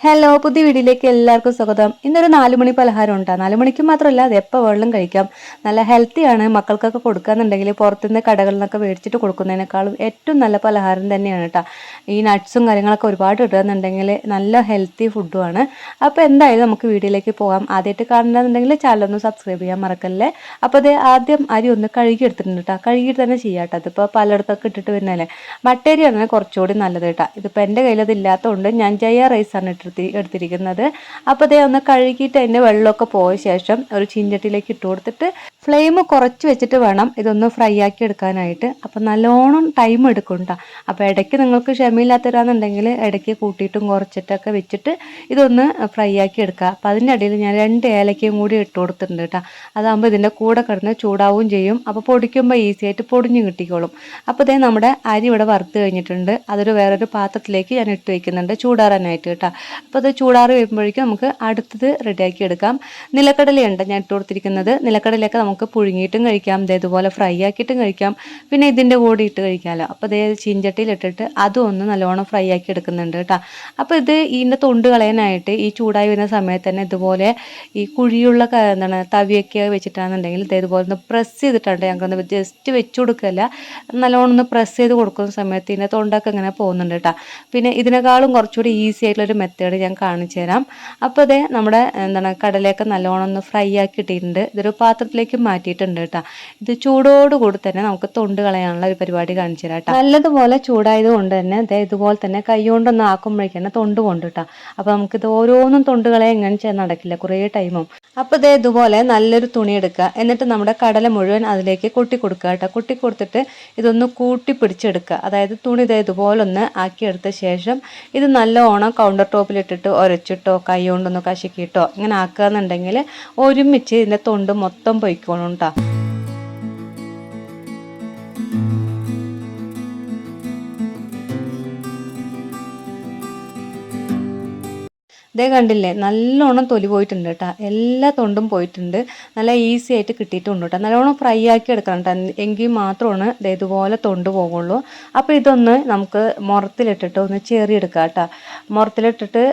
Hello, പുതിയ വീഡിയോയിലേക്ക് എല്ലാവർക്കും സ്വാഗതം. ഇന്നൊരു 4 മണി പലഹാരം ഉണ്ടാകും. 4 മണിക്ക് മാത്രമല്ല, അത് എപ്പോൾ വെള്ളം കഴിക്കാം. നല്ല ഹെൽത്തിയാണ്. മക്കൾക്കൊക്കെ കൊടുക്കാന്നുണ്ടെങ്കിൽ പുറത്തുനിന്ന് കടകളിൽ നിന്നൊക്കെ മേടിച്ചിട്ട് കൊടുക്കുന്നതിനേക്കാളും ഏറ്റവും നല്ല പലഹാരം തന്നെയാണ് കേട്ടോ. ഈ നട്ട്സും കാര്യങ്ങളൊക്കെ ഒരുപാട് ഇടുകയെന്നുണ്ടെങ്കിൽ നല്ല ഹെൽത്തി ഫുഡുമാണ്. അപ്പോൾ എന്തായാലും നമുക്ക് വീഡിയോയിലേക്ക് പോകാം. ആദ്യമായിട്ട് കാണണമെന്നുണ്ടെങ്കിൽ ചാനലൊന്ന് സബ്സ്ക്രൈബ് ചെയ്യാൻ മറക്കല്ലേ. അപ്പോൾ അത് ആദ്യം അരി ഒന്ന് കഴുകി എടുത്തിട്ടുണ്ട് കേട്ടോ. കഴുകിയിട്ട് തന്നെ ചെയ്യാം കേട്ടോ. അതിപ്പോൾ പലയിടത്തൊക്കെ ഇട്ടിട്ട് വരുന്നതല്ലേ. മട്ടേരിയാണ് കുറച്ചുകൂടി നല്ലത് കേട്ടോ. ഇതിപ്പോൾ എൻ്റെ കയ്യിൽ അതില്ലാത്തതുകൊണ്ട് ഞാൻ ജയ റൈസാണ് എടുത്തിരിക്കുന്നത്. അപ്പോൾ അതേ ഒന്ന് കഴുകിയിട്ട് അതിൻ്റെ വെള്ളമൊക്കെ പോയ ശേഷം ഒരു ചീഞ്ചട്ടിയിലേക്ക് ഇട്ട് കൊടുത്തിട്ട് ഫ്ലെയിം കുറച്ച് വെച്ചിട്ട് വേണം ഇതൊന്ന് ഫ്രൈ ആക്കി എടുക്കാനായിട്ട്. അപ്പോൾ നല്ലോണം ടൈം എടുക്കും കേട്ടോ. അപ്പോൾ ഇടയ്ക്ക് നിങ്ങൾക്ക് ക്ഷമയില്ലാത്തവരാണെന്നുണ്ടെങ്കിൽ ഇടയ്ക്ക് കൂട്ടിയിട്ടും കുറച്ചിട്ടൊക്കെ വെച്ചിട്ട് ഇതൊന്ന് ഫ്രൈ ആക്കി എടുക്കുക. അപ്പോൾ അതിൻ്റെ ഇടയിൽ ഞാൻ 2 ഏലക്കയും കൂടി ഇട്ട് കൊടുത്തിട്ടുണ്ട് കേട്ടോ. അതാകുമ്പോൾ ഇതിൻ്റെ കൂടെ കിടന്ന് ചൂടാവുകയും ചെയ്യും. അപ്പോൾ പൊടിക്കുമ്പോൾ ഈസി ആയിട്ട് പൊടിഞ്ഞ് കിട്ടിക്കോളും. അപ്പോൾ ഇതേ നമ്മുടെ അരി ഇവിടെ വറുത്ത് കഴിഞ്ഞിട്ടുണ്ട്. അതൊരു വേറൊരു പാത്രത്തിലേക്ക് ഞാൻ ഇട്ട് വയ്ക്കുന്നുണ്ട് ചൂടാറാനായിട്ട് കേട്ടോ. അപ്പോൾ അത് ചൂടാറി വരുമ്പോഴേക്കും നമുക്ക് അടുത്തത് റെഡിയാക്കി എടുക്കാം. നിലക്കടലയുണ്ട് ഞാൻ ഇട്ട് കൊടുത്തിരിക്കുന്നത്. നിലക്കടലയൊക്കെ നമുക്ക് പുഴുങ്ങിയിട്ടും കഴിക്കാം, ഇതുപോലെ ഫ്രൈ ആക്കിയിട്ടും കഴിക്കാം, പിന്നെ ഇതിൻ്റെ കൂടെ ഇട്ട് കഴിക്കാമല്ലോ. അപ്പോൾ ഇതേ ചീഞ്ചട്ടിയിൽ ഇട്ടിട്ട് അതും ഒന്ന് നല്ലോണം ഫ്രൈ ആക്കി എടുക്കുന്നുണ്ട് കേട്ടോ. അപ്പോൾ ഇതിൻ്റെ തൊണ്ട് കളയാനായിട്ട് ഈ ചൂടായി വരുന്ന സമയത്ത് തന്നെ ഇതുപോലെ ഈ കുഴിയുള്ള തവിയൊക്കെ വെച്ചിട്ടാണെന്നുണ്ടെങ്കിൽ ഇതുപോലെ ഒന്ന് പ്രസ് ചെയ്തിട്ടുണ്ട്. ഞങ്ങൾക്കൊന്ന് ജസ്റ്റ് വെച്ച് കൊടുക്കല്ല, നല്ലോണം ഒന്ന് പ്രസ് ചെയ്ത് കൊടുക്കുന്ന സമയത്ത് ഇതിൻ്റെ തൊണ്ടൊക്കെ ഇങ്ങനെ പോകുന്നുണ്ട് കേട്ടോ. പിന്നെ ഇതിനേക്കാളും കുറച്ചുകൂടി ഈസി ആയിട്ടുള്ളൊരു മെത്തേഡ് ഞാൻ കാണിച്ചു തരാം. അപ്പോൾ അതേ നമ്മുടെ കടലയൊക്കെ നല്ലോണം ഒന്ന് ഫ്രൈ ആക്കി ഇട്ടിട്ടുണ്ട്. ഇതൊരു പാത്രത്തിലേക്ക് മാറ്റിയിട്ടുണ്ട് കേട്ടോ. ഇത് ചൂടോടുകൂടി തന്നെ നമുക്ക് തൊണ്ട് കളയാനുള്ള ഒരു പരിപാടി കാണിച്ചു തരാം കേട്ടോ. നല്ലതുപോലെ ചൂടായത് കൊണ്ട് തന്നെ ഇതുപോലെ തന്നെ കൈ കൊണ്ടൊന്ന് ആക്കുമ്പോഴേക്കാണ് തൊണ്ട് കൊണ്ട് കേട്ടോ. അപ്പോൾ നമുക്കിത് ഓരോന്നും തൊണ്ട് കളയാൻ എങ്ങനെ ചെയ്യാൻ നടക്കില്ല, കുറേ ടൈമും. അപ്പോൾ ഇതുപോലെ നല്ലൊരു തുണി എടുക്കുക. എന്നിട്ട് നമ്മുടെ കടല മുഴുവൻ അതിലേക്ക് കൊട്ടി കൊടുക്കുക കേട്ടോ. കൊട്ടി കൊടുത്തിട്ട് ഇതൊന്ന് കൂട്ടി പിടിച്ചെടുക്കുക. അതായത് തുണി ഇതുപോലെ ഒന്ന് ആക്കിയെടുത്ത ശേഷം ഇത് നല്ലോണം കൗണ്ടർ ടോപ്പിലിട്ടിട്ട് ഉരച്ചിട്ടോ കൈ കൊണ്ടൊന്ന് കശക്കിയിട്ടോ ഇങ്ങനെ ആക്കുക എന്നുണ്ടെങ്കിൽ ഒരുമിച്ച് ഇതിൻ്റെ തൊണ്ട് മൊത്തം പൊയ്ക്കോളും കേട്ടോ. കണ്ടില്ലേ, നല്ലോണം തൊലി പോയിട്ടുണ്ട് കേട്ടോ. എല്ലാ തൊണ്ടും പോയിട്ടുണ്ട്. നല്ല ഈസി ആയിട്ട് കിട്ടിയിട്ടുണ്ട് കേട്ടോ. നല്ലോണം ഫ്രൈ ആക്കി എടുക്കണം കേട്ടോ, എങ്കിൽ മാത്രമാണ് ഇതുപോലെ തൊണ്ട് പോകുള്ളൂ. അപ്പോൾ ഇതൊന്ന് നമുക്ക് മുറത്തിലിട്ടിട്ട് ഒന്ന് ചേറിയെടുക്കാം കേട്ടോ. മുറത്തിലിട്ടിട്ട്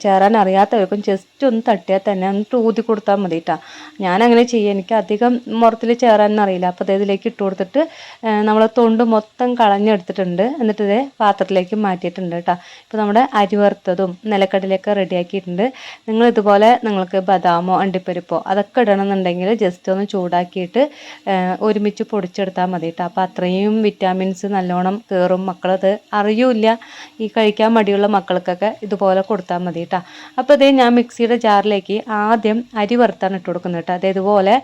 ചേരാൻ അറിയാത്തവർക്കും ജസ്റ്റ് ഒന്ന് തട്ടിയാൽ തന്നെ ഒന്ന് ഊതി കൊടുത്താൽ മതി കേട്ടോ. ഞാനങ്ങനെ ചെയ്യും, എനിക്ക് അധികം മുറത്തിൽ ചേരാനൊന്നും അറിയില്ല. അപ്പോൾ ഇതിലേക്ക് ഇട്ട് കൊടുത്തിട്ട് നമ്മൾ തൊണ്ട് മൊത്തം കളഞ്ഞെടുത്തിട്ടുണ്ട്. എന്നിട്ട് പാത്രത്തിലേക്ക് മാറ്റിയിട്ടുണ്ട് കേട്ടോ. ഇപ്പോൾ നമ്മുടെ അരി വറുത്തതും നിലക്കടലയൊക്കെ റെഡിയാക്കിയിട്ടുണ്ട്. നിങ്ങൾ ഇതുപോലെ നിങ്ങൾക്ക് ബദാമോ അണ്ടിപ്പരിപ്പോ അതൊക്കെ ഇടണമെന്നുണ്ടെങ്കിൽ ജസ്റ്റ് ഒന്ന് ചൂടാക്കിയിട്ട് ഒരുമിച്ച് പൊടിച്ചെടുത്താൽ മതി കേട്ടോ. അപ്പോൾ അത്രയും വിറ്റാമിൻസ് നല്ലോണം കയറും. മക്കളത് അറിയൂല. ഈ കഴിക്കാൻ മടിയുള്ള മക്കൾക്കൊക്കെ ഇതുപോലെ കൊടുത്താൽ മതി കേട്ടോ. അപ്പോൾ ഞാൻ മിക്സിയുടെ ജാറിലേക്ക് ആദ്യം അരി വറുത്താണ് ഇട്ട് കൊടുക്കുന്നത് കേട്ടോ. ഇതുപോലെ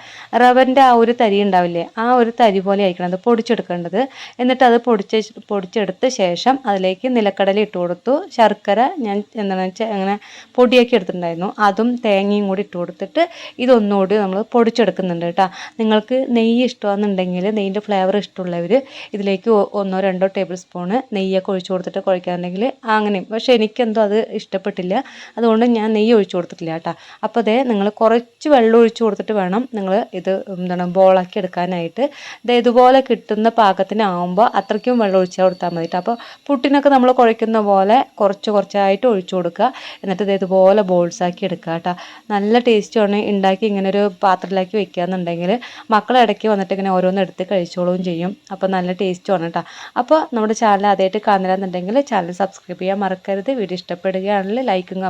റവൻ്റെ ആ ഒരു തരി ഉണ്ടാവില്ലേ, ആ ഒരു തരി പോലെ ആയിരിക്കണം അത് പൊടിച്ചെടുക്കേണ്ടത്. എന്നിട്ട് അത് പൊടിച്ചെടുത്ത ശേഷം അതിലേക്ക് നിലക്കടല ഇട്ട് കൊടുത്തു. ശർക്കര ഞാൻ അങ്ങനെ പൊടിയാക്കി എടുത്തിട്ടുണ്ടായിരുന്നു, അതും തേങ്ങയും കൂടി ഇട്ട് കൊടുത്തിട്ട് ഇതൊന്നുകൂടി നമ്മൾ പൊടിച്ചെടുക്കുന്നുണ്ട് കേട്ടോ. നിങ്ങൾക്ക് നെയ്യ് ഇഷ്ടമാണെന്നുണ്ടെങ്കിൽ, നെയ്യിൻ്റെ ഫ്ലേവർ ഇഷ്ടമുള്ളവർ ഇതിലേക്ക് 1-2 ടേബിൾ സ്പൂണ് നെയ്യൊക്കെ ഒഴിച്ചു കൊടുത്തിട്ട് കുഴക്കാറുണ്ടെങ്കിൽ അങ്ങനെയും. പക്ഷേ എനിക്കെന്തോ അത് ഇഷ്ടപ്പെട്ടില്ല, അതുകൊണ്ട് ഞാൻ നെയ്യ് ഒഴിച്ചു കൊടുത്തിട്ടില്ല കേട്ടോ. അപ്പോൾ നിങ്ങൾ കുറച്ച് വെള്ളം ഒഴിച്ചു കൊടുത്തിട്ട് വേണം നിങ്ങൾ ഇത് ബോളാക്കി എടുക്കാനായിട്ട്. ഇതുപോലെ കിട്ടുന്ന പാകത്തിനാവുമ്പോൾ അത്രയ്ക്കും വെള്ളം ഒഴിച്ചു കൊടുത്താൽ മതി കേട്ടോ. അപ്പോൾ പുട്ടിനൊക്കെ നമ്മൾ കുഴക്കുന്ന പോലെ കുറച്ചായിട്ട് ഒഴിച്ചു കൊടുക്കുക. എന്നിട്ട് ഇതുപോലെ ബോൾസാക്കി എടുക്കുക കേട്ടോ. നല്ല ടേസ്റ്റുമാണ്. ഉണ്ടാക്കി ഇങ്ങനെ ഒരു പാത്രത്തിലാക്കി വെക്കുക എന്നുണ്ടെങ്കിൽ മക്കളെ ഇടയ്ക്ക് വന്നിട്ട് ഇങ്ങനെ ഓരോന്ന് എടുത്ത് കഴിച്ചോളുകയും ചെയ്യും. അപ്പോൾ നല്ല ടേസ്റ്റുമാണ് കേട്ടോ. അപ്പോൾ നമ്മുടെ ചാനൽ ആദ്യമായിട്ട് കാണുന്നില്ലെന്നുണ്ടെങ്കിൽ ചാനൽ സബ്സ്ക്രൈബ് ചെയ്യാൻ മറക്കരുത്. വീഡിയോ ഇഷ്ടപ്പെടുകയാണെങ്കിൽ ലൈക്കും